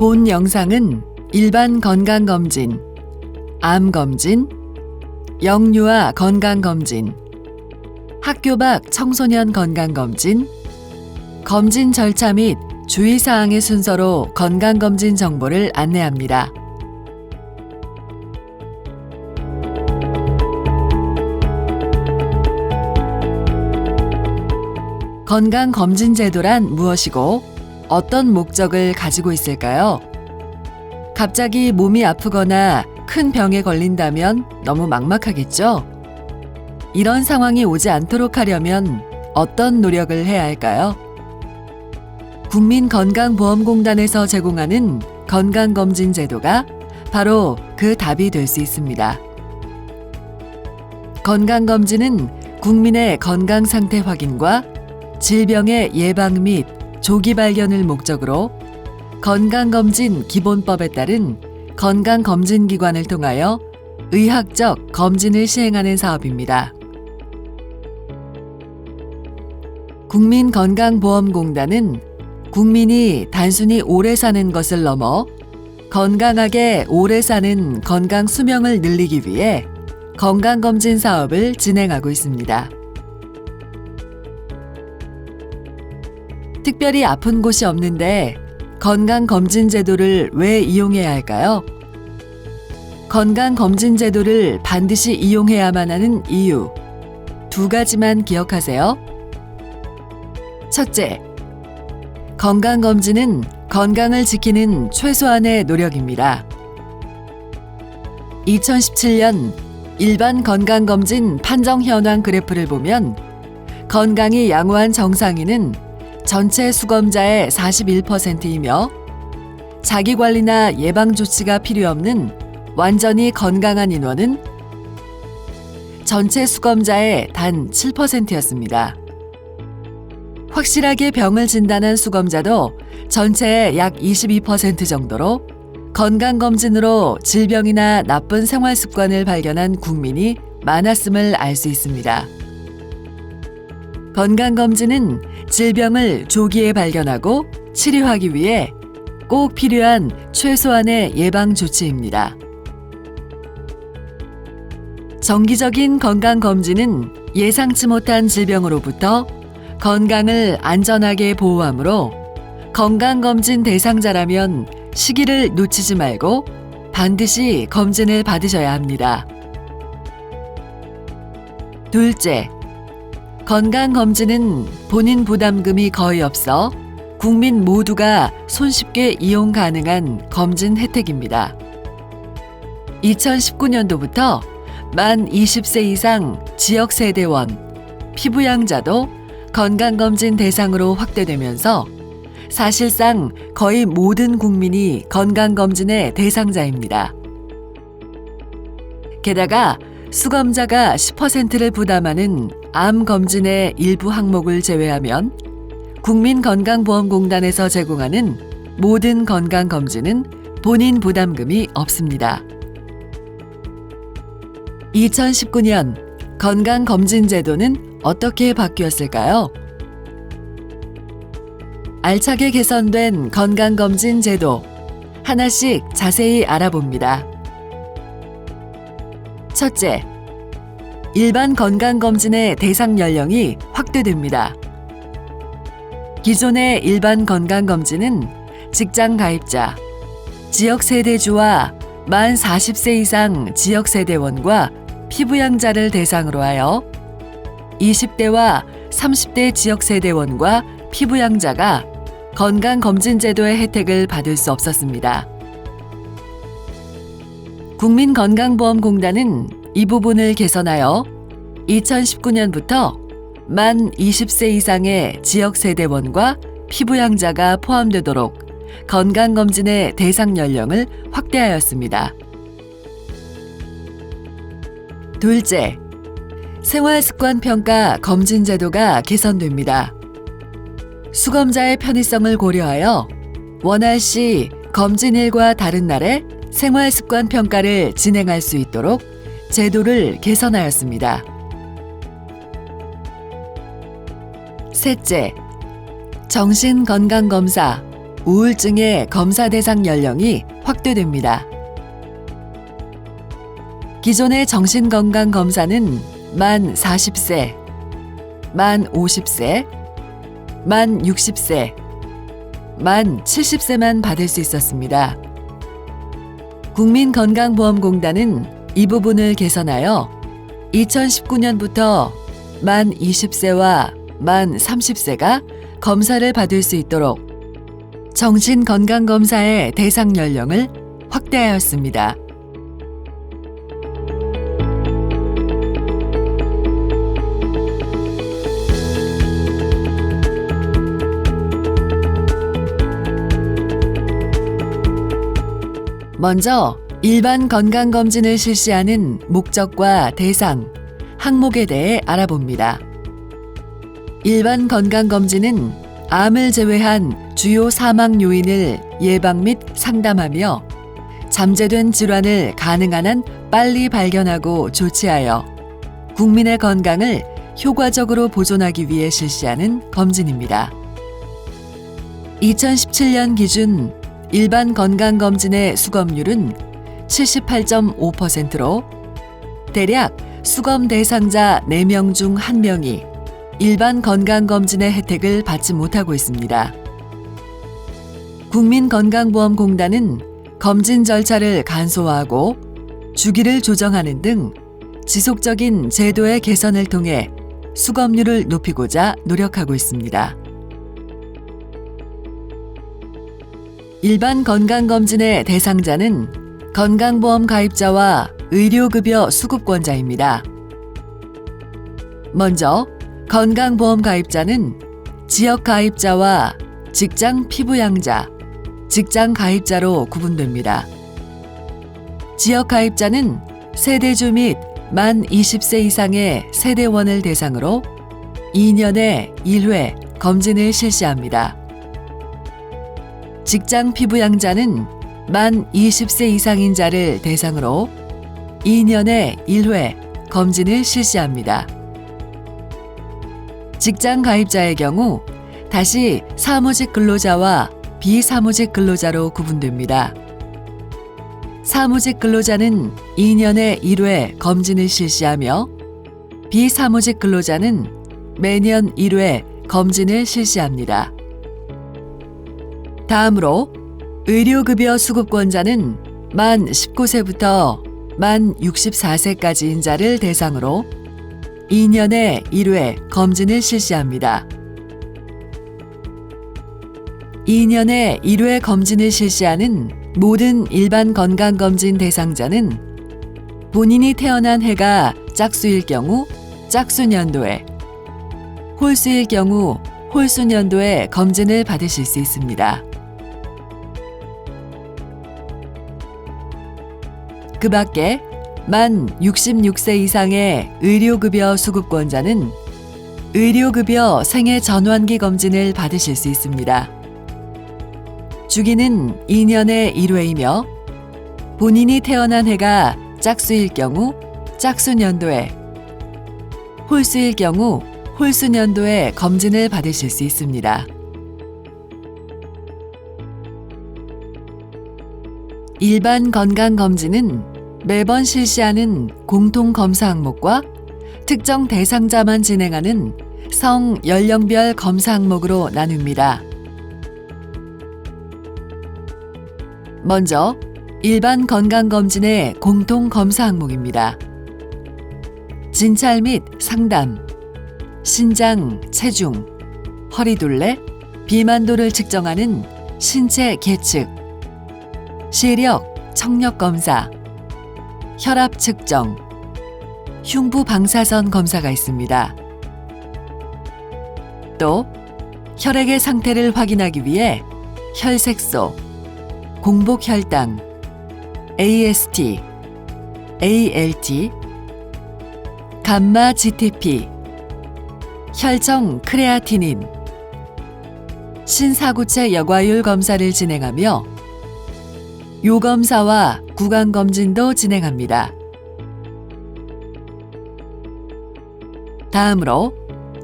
본 영상은 일반 건강검진, 암검진, 영유아 건강검진, 학교 밖 청소년 건강검진, 검진 절차 및 주의사항의 순서로 건강검진 정보를 안내합니다. 건강검진 제도란 무엇이고 어떤 목적을 가지고 있을까요? 갑자기 몸이 아프거나 큰 병에 걸린다면 너무 막막하겠죠? 이런 상황이 오지 않도록 하려면 어떤 노력을 해야 할까요? 국민건강보험공단에서 제공하는 건강검진 제도가 바로 그 답이 될 수 있습니다. 건강검진은 국민의 건강상태 확인과 질병의 예방 및 조기 발견을 목적으로 건강검진 기본법에 따른 건강검진기관을 통하여 의학적 검진을 시행하는 사업입니다. 국민건강보험공단은 국민이 단순히 오래 사는 것을 넘어 건강하게 오래 사는 건강 수명을 늘리기 위해 건강검진 사업을 진행하고 있습니다. 특별히 아픈 곳이 없는데 건강검진 제도를 왜 이용해야 할까요? 건강검진 제도를 반드시 이용해야만 하는 이유, 두 가지만 기억하세요. 첫째, 건강검진은 건강을 지키는 최소한의 노력입니다. 2017년 일반 건강검진 판정 현황 그래프를 보면 건강이 양호한 정상인은 전체 수검자의 41%이며 자기관리나 예방조치가 필요 없는 완전히 건강한 인원은 전체 수검자의 단 7%였습니다. 확실하게 병을 진단한 수검자도 전체의 약 22% 정도로 건강검진으로 질병이나 나쁜 생활습관을 발견한 국민이 많았음을 알 수 있습니다. 건강검진은 질병을 조기에 발견하고 치료하기 위해 꼭 필요한 최소한의 예방조치입니다. 정기적인 건강검진은 예상치 못한 질병으로부터 건강을 안전하게 보호하므로 건강검진 대상자라면 시기를 놓치지 말고 반드시 검진을 받으셔야 합니다. 둘째, 건강검진은 본인 부담금이 거의 없어 국민 모두가 손쉽게 이용 가능한 검진 혜택입니다. 2019년도부터 만 20세 이상 지역세대원, 피부양자도 건강검진 대상으로 확대되면서 사실상 거의 모든 국민이 건강검진의 대상자입니다. 게다가 수검자가 10%를 부담하는 암검진의 일부 항목을 제외하면 국민건강보험공단에서 제공하는 모든 건강검진은 본인 부담금이 없습니다. 2019년 건강검진 제도는 어떻게 바뀌었을까요? 알차게 개선된 건강검진 제도, 하나씩 자세히 알아봅니다. 첫째, 일반 건강검진의 대상 연령이 확대됩니다. 기존의 일반 건강검진은 직장 가입자, 지역세대주와 만 40세 이상 지역세대원과 피부양자를 대상으로 하여 20대와 30대 지역세대원과 피부양자가 건강검진 제도의 혜택을 받을 수 없었습니다. 국민건강보험공단은 이 부분을 개선하여 2019년부터 만 20세 이상의 지역세대원과 피부양자가 포함되도록 건강검진의 대상 연령을 확대하였습니다. 둘째, 생활습관평가 검진 제도가 개선됩니다. 수검자의 편의성을 고려하여 원할 시 검진일과 다른 날에 생활습관평가를 진행할 수 있도록 제도를 개선하였습니다. 셋째, 정신건강검사, 우울증의 검사 대상 연령이 확대됩니다. 기존의 정신건강검사는 만 40세, 만 50세, 만 60세, 만 70세만 받을 수 있었습니다. 국민건강보험공단은 이 부분을 개선하여 2019년부터 만 20세와 만 30세가 검사를 받을 수 있도록 정신건강검사의 대상 연령을 확대하였습니다. 먼저 일반 건강검진을 실시하는 목적과 대상, 항목에 대해 알아봅니다. 일반 건강검진은 암을 제외한 주요 사망 요인을 예방 및 상담하며 잠재된 질환을 가능한 한 빨리 발견하고 조치하여 국민의 건강을 효과적으로 보존하기 위해 실시하는 검진입니다. 2017년 기준 일반 건강검진의 수검률은 78.5%로 대략 수검 대상자 4명 중 1명이 일반 건강검진의 혜택을 받지 못하고 있습니다. 국민건강보험공단은 검진 절차를 간소화하고 주기를 조정하는 등 지속적인 제도의 개선을 통해 수검률을 높이고자 노력하고 있습니다. 일반 건강검진의 대상자는 건강보험 가입자와 의료급여 수급권자입니다. 먼저 건강보험 가입자는 지역 가입자와 직장 피부양자, 직장 가입자로 구분됩니다. 지역 가입자는 세대주 및 만 20세 이상의 세대원을 대상으로 2년에 1회 검진을 실시합니다. 직장 피부양자는 만 20세 이상인 자를 대상으로 2년에 1회 검진을 실시합니다. 직장 가입자의 경우 다시 사무직 근로자와 비사무직 근로자로 구분됩니다. 사무직 근로자는 2년에 1회 검진을 실시하며 비사무직 근로자는 매년 1회 검진을 실시합니다. 다음으로 의료급여 수급권자는 만 19세부터 만 64세까지인 자를 대상으로 2년에 1회 검진을 실시합니다. 2년에 1회 검진을 실시하는 모든 일반 건강검진 대상자는 본인이 태어난 해가 짝수일 경우 짝수년도에, 홀수일 경우 홀수년도에 검진을 받으실 수 있습니다. 그 밖에 만 66세 이상의 의료급여 수급권자는 의료급여 생애 전환기 검진을 받으실 수 있습니다. 주기는 2년에 1회이며 본인이 태어난 해가 짝수일 경우 짝수년도에, 홀수일 경우 홀수년도에 검진을 받으실 수 있습니다. 일반 건강검진은 매번 실시하는 공통검사 항목과 특정 대상자만 진행하는 성 연령별 검사 항목으로 나눕니다. 먼저 일반 건강검진의 공통검사 항목입니다. 진찰 및 상담, 신장, 체중, 허리둘레, 비만도를 측정하는 신체 계측, 시력, 청력 검사, 혈압 측정, 흉부 방사선 검사가 있습니다. 또 혈액의 상태를 확인하기 위해 혈색소, 공복혈당, AST, ALT, 감마 GTP, 혈청 크레아티닌, 신사구체 여과율 검사를 진행하며 요검사와 구강검진도 진행합니다. 다음으로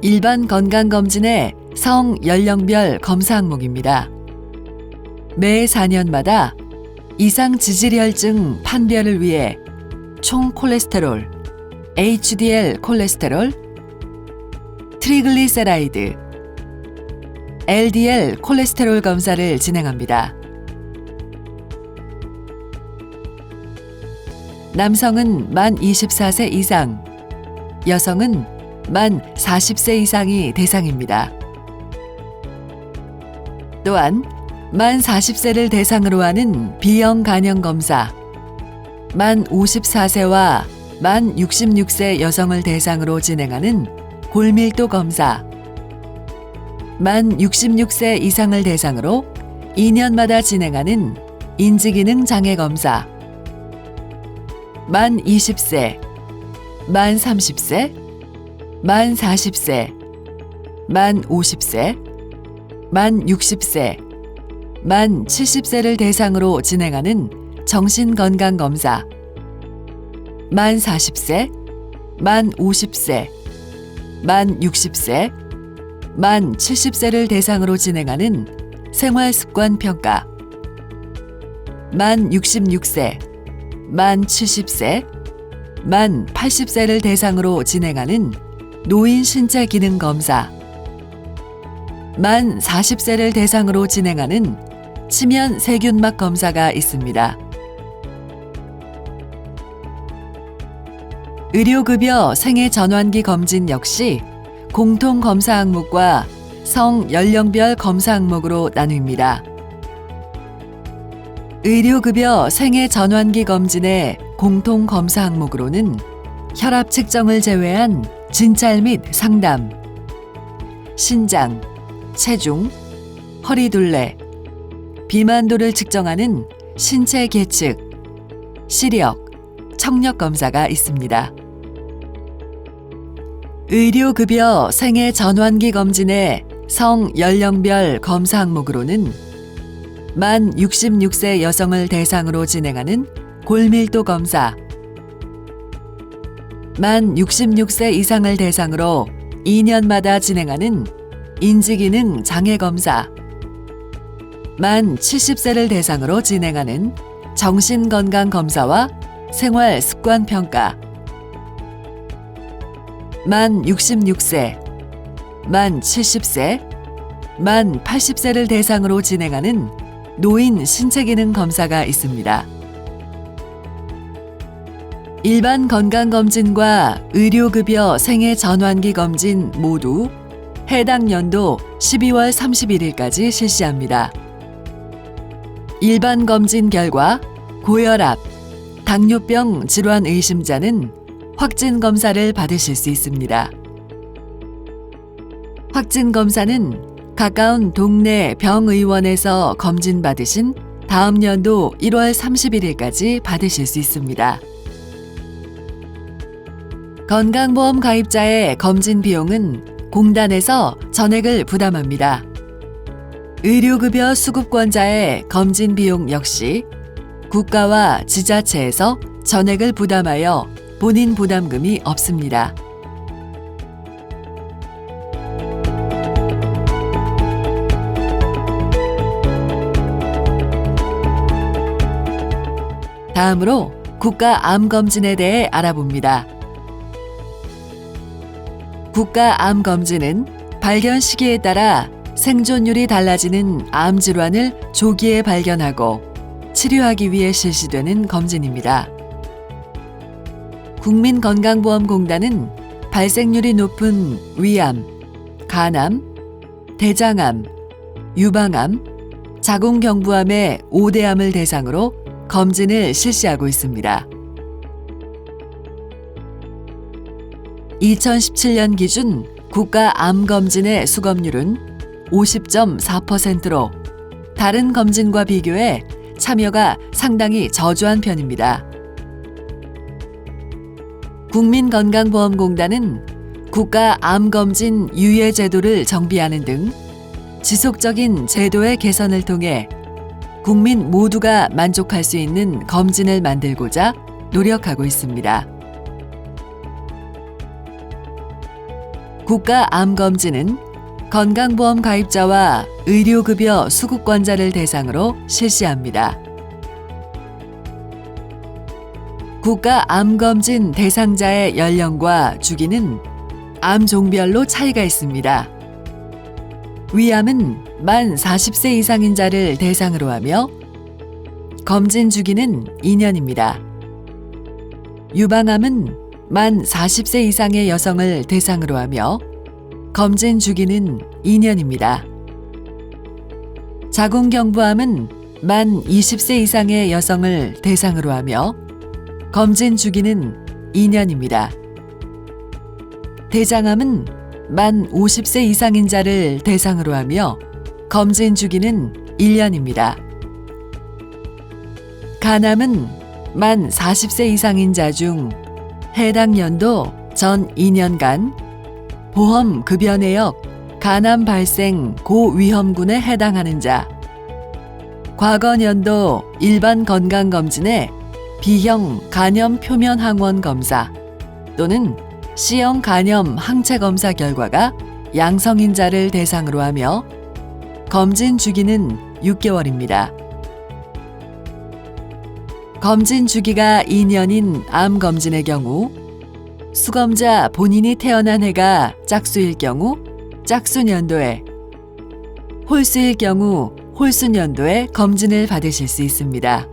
일반 건강검진의 성 연령별 검사 항목입니다. 매 4년마다 이상 지질혈증 판별을 위해 총 콜레스테롤, HDL 콜레스테롤, 트리글리세라이드, LDL 콜레스테롤 검사를 진행합니다. 남성은 만 24세 이상, 여성은 만 40세 이상이 대상입니다. 또한 만 40세를 대상으로 하는 B형 간형 검사, 만 54세와 만 66세 여성을 대상으로 진행하는 골밀도 검사, 만 66세 이상을 대상으로 2년마다 진행하는 인지기능 장애 검사, 만 20세, 만 30세, 만 40세, 만 50세, 만 60세, 만 70세를 대상으로 진행하는 정신건강검사, 만 40세, 만 50세, 만 60세, 만 70세를 대상으로 진행하는 생활습관평가, 만 66세, 만 70세, 만 80세를 대상으로 진행하는 노인 신체 기능 검사, 만 40세를 대상으로 진행하는 치면 세균막 검사가 있습니다. 의료급여 생애전환기 검진 역시 공통검사 항목과 성연령별 검사 항목으로 나뉩니다. 의료급여 생애전환기 검진의 공통검사 항목으로는 혈압 측정을 제외한 진찰 및 상담, 신장, 체중, 허리둘레, 비만도를 측정하는 신체 계측, 시력, 청력 검사가 있습니다. 의료급여 생애전환기 검진의 성연령별 검사 항목으로는 만 66세 여성을 대상으로 진행하는 골밀도 검사, 만 66세 이상을 대상으로 2년마다 진행하는 인지기능 장애 검사, 만 70세를 대상으로 진행하는 정신건강검사와 생활습관평가, 만 66세, 만 70세, 만 80세를 대상으로 진행하는 노인 신체기능 검사가 있습니다. 일반 건강검진과 의료급여 생애전환기 검진 모두 해당 연도 12월 31일까지 실시합니다. 일반 검진 결과 고혈압, 당뇨병 질환 의심자는 확진 검사를 받으실 수 있습니다. 확진 검사는 가까운 동네 병의원에서 검진 받으신 다음 연도 1월 31일까지 받으실 수 있습니다. 건강보험 가입자의 검진 비용은 공단에서 전액을 부담합니다. 의료급여 수급권자의 검진 비용 역시 국가와 지자체에서 전액을 부담하여 본인 부담금이 없습니다. 다음으로 국가암검진에 대해 알아봅니다. 국가암검진은 발견 시기에 따라 생존율이 달라지는 암질환을 조기에 발견하고 치료하기 위해 실시되는 검진입니다. 국민건강보험공단은 발생률이 높은 위암, 간암, 대장암, 유방암, 자궁경부암의 5대암을 대상으로 검진을 실시하고 있습니다. 2017년 기준 국가암검진의 수검률은 50.4%로 다른 검진과 비교해 참여가 상당히 저조한 편입니다. 국민건강보험공단은 국가암검진 유예 제도를 정비하는 등 지속적인 제도의 개선을 통해 국민 모두가 만족할 수 있는 검진을 만들고자 노력하고 있습니다. 국가암검진은 건강보험 가입자와 의료급여 수급권자를 대상으로 실시합니다. 국가암검진 대상자의 연령과 주기는 암 종별로 차이가 있습니다. 위암은 만 40세 이상인 자를 대상으로 하며 검진 주기는 2년입니다. 유방암은 만 40세 이상의 여성을 대상으로 하며 검진 주기는 2년입니다. 자궁경부암은 만 20세 이상의 여성을 대상으로 하며 검진 주기는 2년입니다. 대장암은 만 50세 이상인 자를 대상으로 하며 검진 주기는 1년입니다. 간암은 만 40세 이상인 자 중 해당 연도 전 2년간 보험 급여 내역 간암 발생 고위험군에 해당하는 자, 과거 연도 일반 건강검진의 B형 간염 표면 항원 검사 또는 C형 간염 항체 검사 결과가 양성인 자를 대상으로 하며 검진 주기는 6개월입니다. 검진 주기가 2년인 암 검진의 경우 수검자 본인이 태어난 해가 짝수일 경우 짝수년도에, 홀수일 경우 홀수년도에 검진을 받으실 수 있습니다.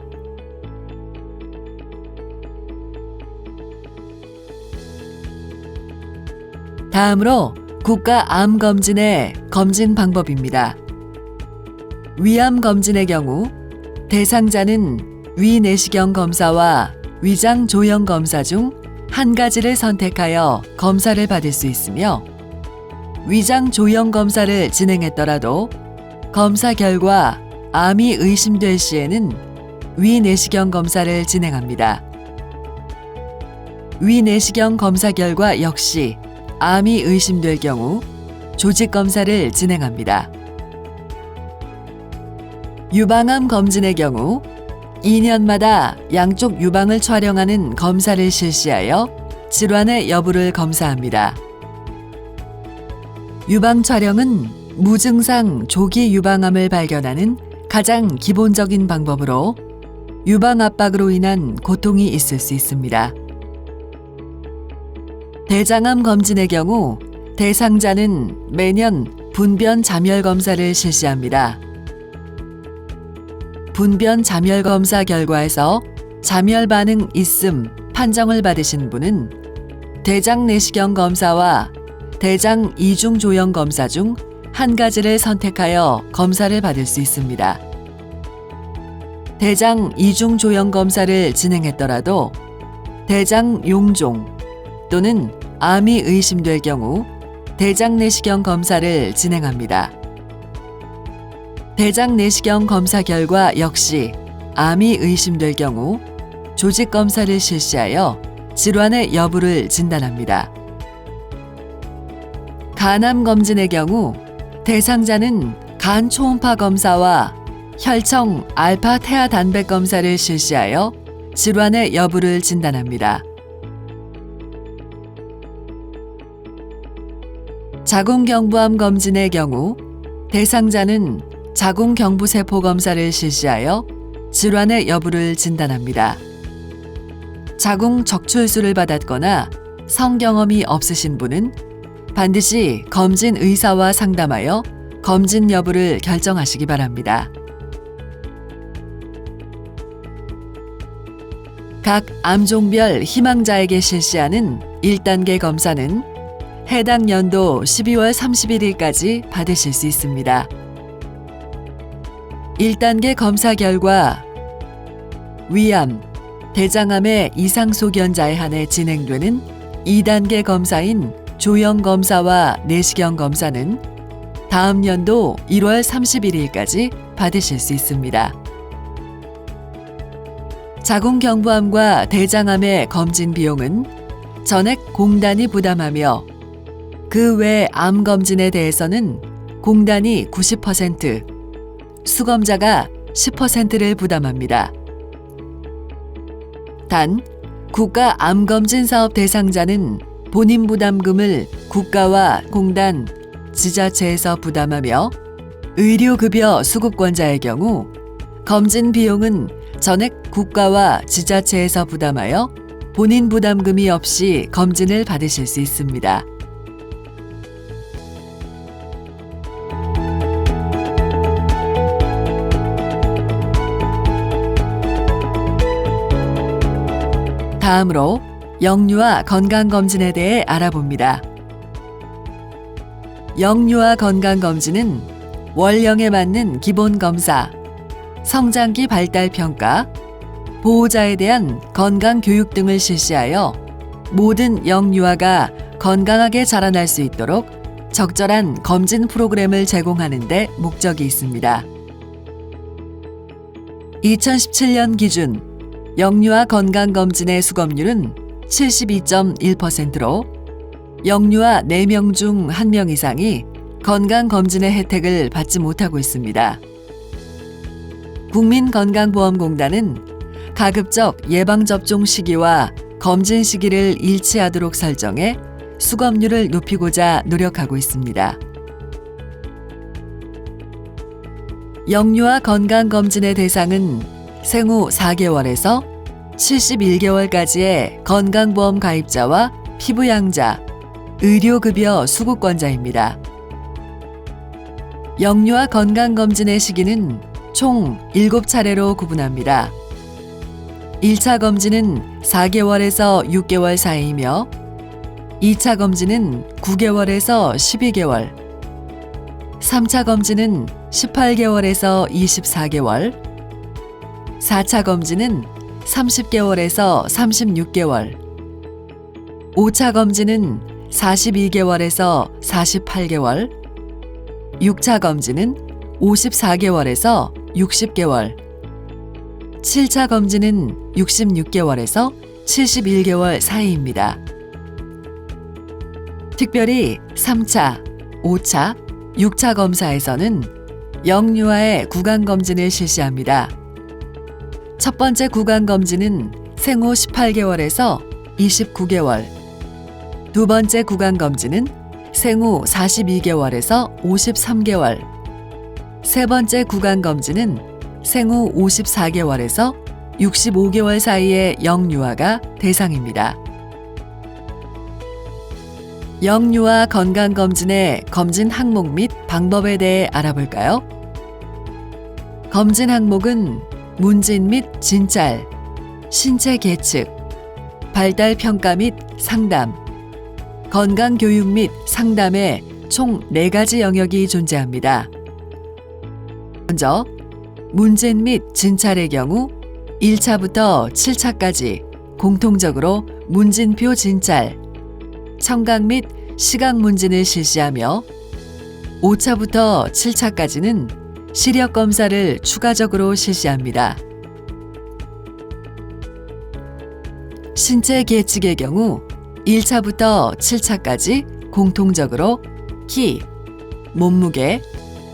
다음으로 국가암검진의 검진 방법입니다. 위암 검진의 경우 대상자는 위내시경 검사와 위장 조형 검사 중 한 가지를 선택하여 검사를 받을 수 있으며 위장 조형 검사를 진행했더라도 검사 결과 암이 의심될 시에는 위내시경 검사를 진행합니다. 위내시경 검사 결과 역시 암이 의심될 경우 조직 검사를 진행합니다. 유방암 검진의 경우 2년마다 양쪽 유방을 촬영하는 검사를 실시하여 질환의 여부를 검사합니다. 유방 촬영은 무증상 조기 유방암을 발견하는 가장 기본적인 방법으로 유방 압박으로 인한 고통이 있을 수 있습니다. 대장암 검진의 경우 대상자는 매년 분변 잠열 검사를 실시합니다. 분변 잠열 검사 결과에서 잠열 반응 있음 판정을 받으신 분은 대장 내시경 검사와 대장 이중 조형 검사 중 한 가지를 선택하여 검사를 받을 수 있습니다. 대장 이중 조형 검사를 진행했더라도 대장 용종 또는 암이 의심될 경우 대장 내시경 검사를 진행합니다. 대장 내시경 검사 결과 역시 암이 의심될 경우 조직 검사를 실시하여 질환의 여부를 진단합니다. 간암 검진의 경우 대상자는 간 초음파 검사와 혈청 알파 태아 단백 검사를 실시하여 질환의 여부를 진단합니다. 자궁경부암 검진의 경우 대상자는 자궁경부세포 검사를 실시하여 질환의 여부를 진단합니다. 자궁 적출술을 받았거나 성경험이 없으신 분은 반드시 검진 의사와 상담하여 검진 여부를 결정하시기 바랍니다. 각 암종별 희망자에게 실시하는 1단계 검사는 해당 연도 12월 31일까지 받으실 수 있습니다. 1단계 검사 결과 위암, 대장암의 이상소견자에 한해 진행되는 2단계 검사인 조형 검사와 내시경 검사는 다음 연도 1월 31일까지 받으실 수 있습니다. 자궁경부암과 대장암의 검진 비용은 전액 공단이 부담하며 그 외 암 검진에 대해서는 공단이 90%, 수검자가 10%를 부담합니다. 단, 국가암검진 사업 대상자는 본인 부담금을 국가와 공단, 지자체에서 부담하며 의료급여 수급권자의 경우 검진 비용은 전액 국가와 지자체에서 부담하여 본인 부담금이 없이 검진을 받으실 수 있습니다. 다음으로 영유아 건강검진에 대해 알아봅니다. 영유아 건강검진은 원령에 맞는 기본검사, 성장기 발달평가, 보호자에 대한 건강교육 등을 실시하여 모든 영유아가 건강하게 자라날 수 있도록 적절한 검진 프로그램을 제공하는 데 목적이 있습니다. 2017년 기준 영유아 건강검진의 수검률은 72.1%로 영유아 4명 중 1명 이상이 건강검진의 혜택을 받지 못하고 있습니다. 국민건강보험공단은 가급적 예방접종 시기와 검진 시기를 일치하도록 설정해 수검률을 높이고자 노력하고 있습니다. 영유아 건강검진의 대상은 생후 4개월에서 71개월까지의 건강보험 가입자와 피부양자, 의료급여 수급권자입니다. 영유아 건강검진의 시기는 총 7차례로 구분합니다. 1차 검진은 4개월에서 6개월 사이이며 2차 검진은 9개월에서 12개월, 3차 검진은 18개월에서 24개월, 4차 검진은 30개월에서 36개월, 5차 검진은 42개월에서 48개월, 6차 검진은 54개월에서 60개월, 7차 검진은 66개월에서 71개월 사이입니다. 특별히 3차, 5차, 6차 검사에서는 영유아의 구강검진을 실시합니다. 첫 번째 구강검진은 생후 18개월에서 29개월, 두 번째 구강검진은 생후 42개월에서 53개월, 세 번째 구강검진은 생후 54개월에서 65개월 사이의 영유아가 대상입니다. 영유아 건강검진의 검진 항목 및 방법에 대해 알아볼까요? 검진 항목은 문진 및 진찰, 신체 계측, 발달평가 및 상담, 건강교육 및 상담의 총 4가지 영역이 존재합니다. 먼저 문진 및 진찰의 경우 1차부터 7차까지 공통적으로 문진표 진찰, 청각 및 시각 문진을 실시하며 5차부터 7차까지는 시력 검사를 추가적으로 실시합니다. 신체 계측의 경우 1차부터 7차까지 공통적으로 키, 몸무게,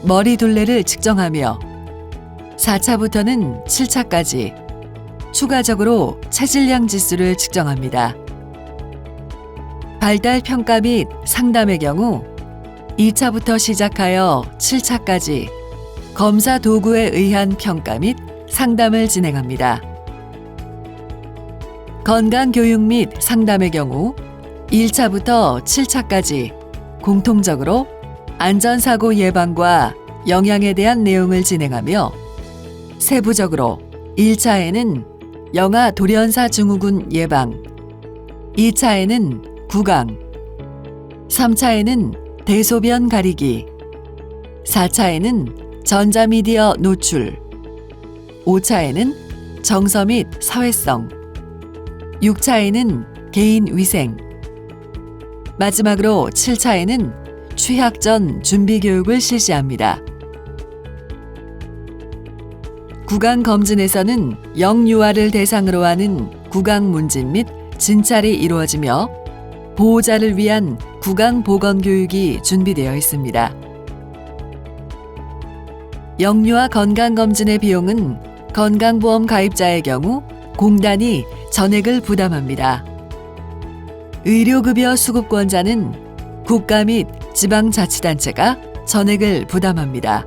머리 둘레를 측정하며 4차부터는 7차까지 추가적으로 체질량 지수를 측정합니다. 발달평가 및 상담의 경우 2차부터 시작하여 7차까지 검사 도구에 의한 평가 및 상담을 진행합니다. 건강교육 및 상담의 경우 1차부터 7차까지 공통적으로 안전사고 예방과 영양에 대한 내용을 진행하며 세부적으로 1차에는 영아 돌연사 증후군 예방, 2차에는 구강, 3차에는 대소변 가리기, 4차에는 전자미디어 노출, 5차에는 정서 및 사회성, 6차에는 개인 위생, 마지막으로 7차에는 취학 전 준비 교육을 실시합니다. 구강검진에서는 영유아를 대상으로 하는 구강문진 및 진찰이 이루어지며 보호자를 위한 구강보건교육이 준비되어 있습니다. 영유아 건강검진의 비용은 건강보험 가입자의 경우 공단이 전액을 부담합니다. 의료급여 수급권자는 국가 및 지방자치단체가 전액을 부담합니다.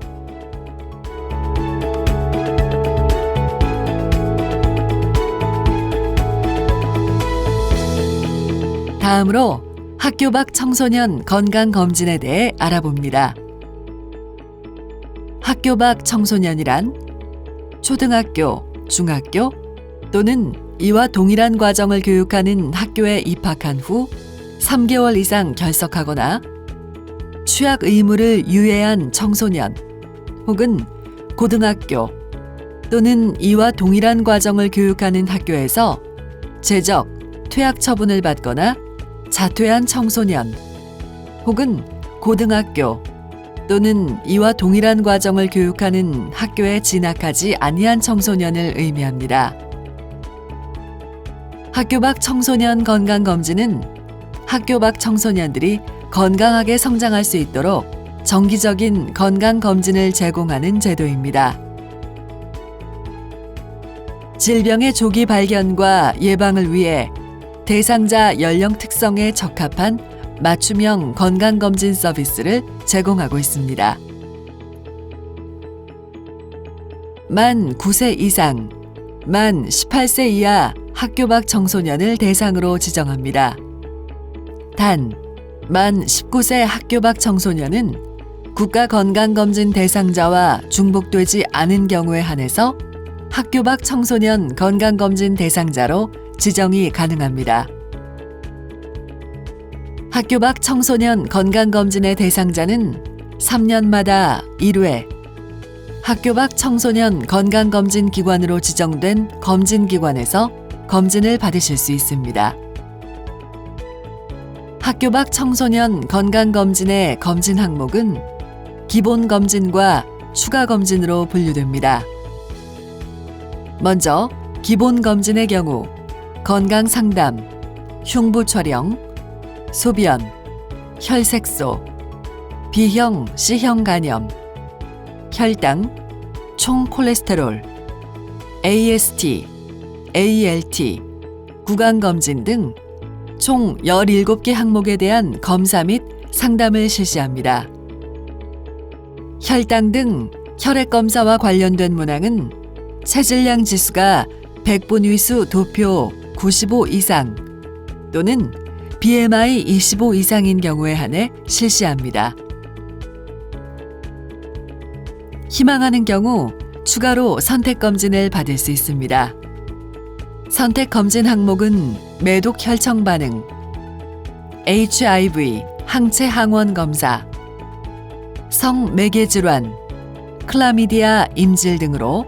다음으로 학교 밖 청소년 건강검진에 대해 알아봅니다. 학교 밖 청소년이란 초등학교, 중학교 또는 이와 동일한 과정을 교육하는 학교에 입학한 후 3개월 이상 결석하거나 취약 의무를 유예한 청소년 혹은 고등학교 또는 이와 동일한 과정을 교육하는 학교에서 제적, 퇴학 처분을 받거나 자퇴한 청소년 혹은 고등학교 또는 이와 동일한 과정을 교육하는 학교에 진학하지 아니한 청소년을 의미합니다. 학교 밖 청소년 건강검진은 학교 밖 청소년들이 건강하게 성장할 수 있도록 정기적인 건강검진을 제공하는 제도입니다. 질병의 조기 발견과 예방을 위해 대상자 연령 특성에 적합한 맞춤형 건강검진 서비스를 제공하고 있습니다. 만 9세 이상, 만 18세 이하 학교 밖 청소년을 대상으로 지정합니다. 단, 만 19세 학교 밖 청소년은 국가건강검진 대상자와 중복되지 않은 경우에 한해서 학교 밖 청소년 건강검진 대상자로 지정이 가능합니다. 학교 밖 청소년 건강검진의 대상자는 3년마다 1회 학교 밖 청소년 건강검진 기관으로 지정된 검진기관에서 검진을 받으실 수 있습니다. 학교 밖 청소년 건강검진의 검진 항목은 기본검진과 추가검진으로 분류됩니다. 먼저 기본검진의 경우 건강상담, 흉부 촬영, 소변, 혈색소, B형, C형 간염, 혈당, 총 콜레스테롤, AST, ALT, 구강검진 등 총 17개 항목에 대한 검사 및 상담을 실시합니다. 혈당 등 혈액검사와 관련된 문항은 체질량 지수가 100분 위수 도표 95 이상 또는 BMI 25 이상인 경우에 한해 실시합니다. 희망하는 경우 추가로 선택검진을 받을 수 있습니다. 선택검진 항목은 매독 혈청 반응, HIV, 항체 항원 검사, 성매개질환, 클라미디아 임질 등으로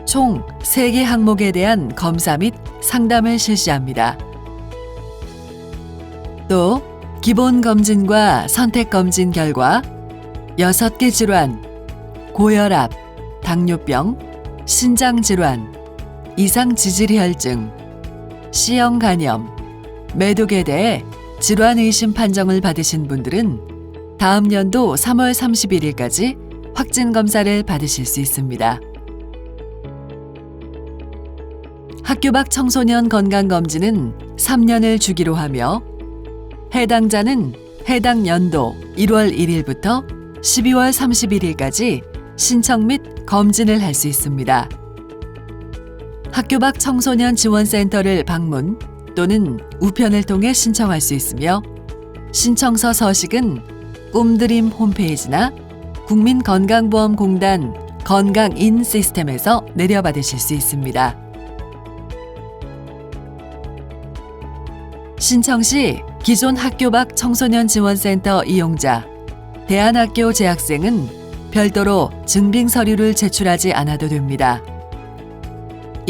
총 3개 항목에 대한 검사 및 상담을 실시합니다. 또 기본검진과 선택검진 결과 6개 질환, 고혈압, 당뇨병, 신장질환, 이상지질혈증, C형 간염, 매독에 대해 질환의심 판정을 받으신 분들은 다음 연도 3월 31일까지 확진검사를 받으실 수 있습니다. 학교 밖 청소년 건강검진은 3년을 주기로 하며 해당자는 해당 연도 1월 1일부터 12월 31일까지 신청 및 검진을 할 수 있습니다. 학교 밖 청소년 지원센터를 방문 또는 우편을 통해 신청할 수 있으며 신청서 서식은 꿈드림 홈페이지나 국민건강보험공단 건강인 시스템에서 내려받으실 수 있습니다. 신청 시 기존 학교 밖 청소년 지원센터 이용자, 대안학교 재학생은 별도로 증빙 서류를 제출하지 않아도 됩니다.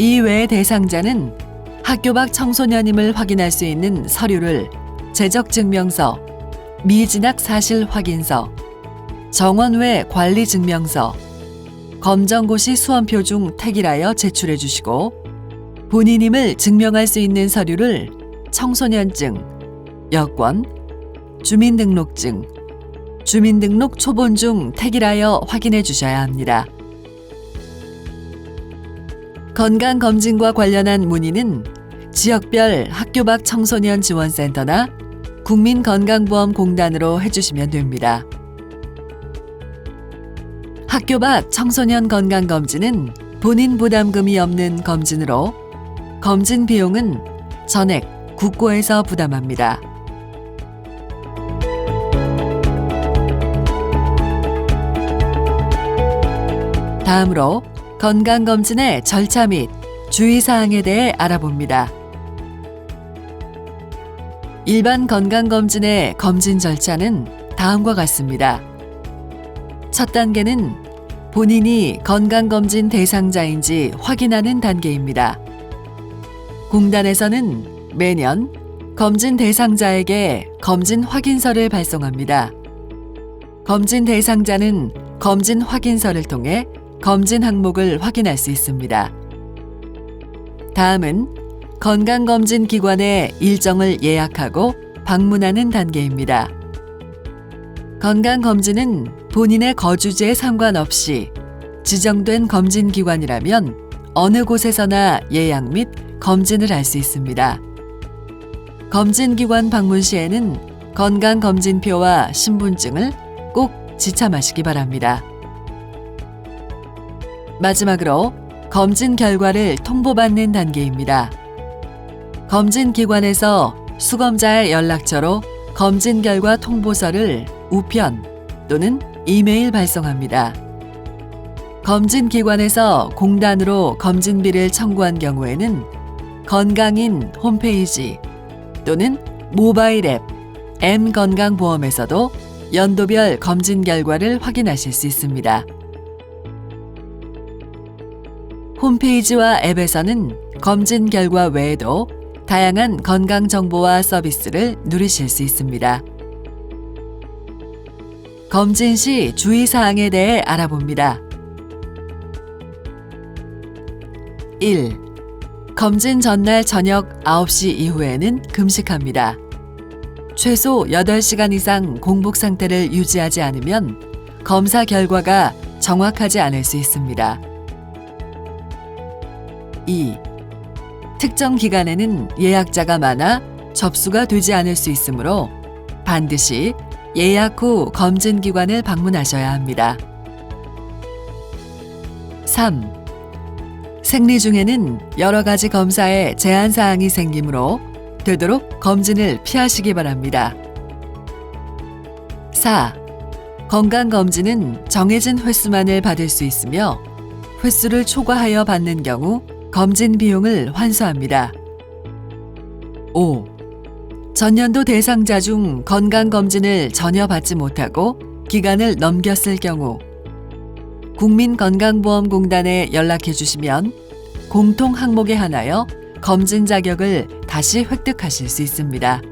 이외의 대상자는 학교 밖 청소년임을 확인할 수 있는 서류를 재적증명서, 미진학 사실 확인서, 정원 외 관리 증명서, 검정고시 수험표 중 택일하여 제출해 주시고 본인임을 증명할 수 있는 서류를 청소년증, 여권, 주민등록증, 주민등록 초본 중 택일하여 확인해 주셔야 합니다. 건강검진과 관련한 문의는 지역별 학교 밖 청소년 지원센터나 국민건강보험공단으로 해주시면 됩니다. 학교 밖 청소년 건강검진은 본인 부담금이 없는 검진으로 검진 비용은 전액 국고에서 부담합니다. 다음으로 건강검진의 절차 및 주의사항에 대해 알아봅니다. 일반 건강검진의 검진 절차는 다음과 같습니다. 첫 단계는 본인이 건강검진 대상자인지 확인하는 단계입니다. 공단에서는 매년 검진 대상자에게 검진 확인서를 발송합니다. 검진 대상자는 검진 확인서를 통해 검진 항목을 확인할 수 있습니다. 다음은 건강검진 기관에 일정을 예약하고 방문하는 단계입니다. 건강검진은 본인의 거주지에 상관없이 지정된 검진기관이라면 어느 곳에서나 예약 및 검진을 할 수 있습니다. 검진기관 방문 시에는 건강검진표와 신분증을 꼭 지참하시기 바랍니다. 마지막으로 검진 결과를 통보받는 단계입니다. 검진기관에서 수검자의 연락처로 검진 결과 통보서를 우편 또는 이메일 발송합니다. 검진기관에서 공단으로 검진비를 청구한 경우에는 건강인 홈페이지 또는 모바일 앱 M건강보험에서도 연도별 검진 결과를 확인하실 수 있습니다. 홈페이지와 앱에서는 검진 결과 외에도 다양한 건강 정보와 서비스를 누리실 수 있습니다. 검진 시 주의사항에 대해 알아봅니다. 1. 검진 전날 저녁 9시 이후에는 금식합니다. 최소 8시간 이상 공복 상태를 유지하지 않으면 검사 결과가 정확하지 않을 수 있습니다. 2. 특정 기간에는 예약자가 많아 접수가 되지 않을 수 있으므로 반드시 예약 후 검진기관을 방문하셔야 합니다. 3. 생리 중에는 여러 가지 검사에 제한사항이 생기므로 되도록 검진을 피하시기 바랍니다. 4. 건강검진은 정해진 횟수만을 받을 수 있으며 횟수를 초과하여 받는 경우 검진 비용을 환수합니다. 5. 전년도 대상자 중 건강검진을 전혀 받지 못하고 기간을 넘겼을 경우 국민건강보험공단에 연락해 주시면 공통 항목에 한하여 검진 자격을 다시 획득하실 수 있습니다.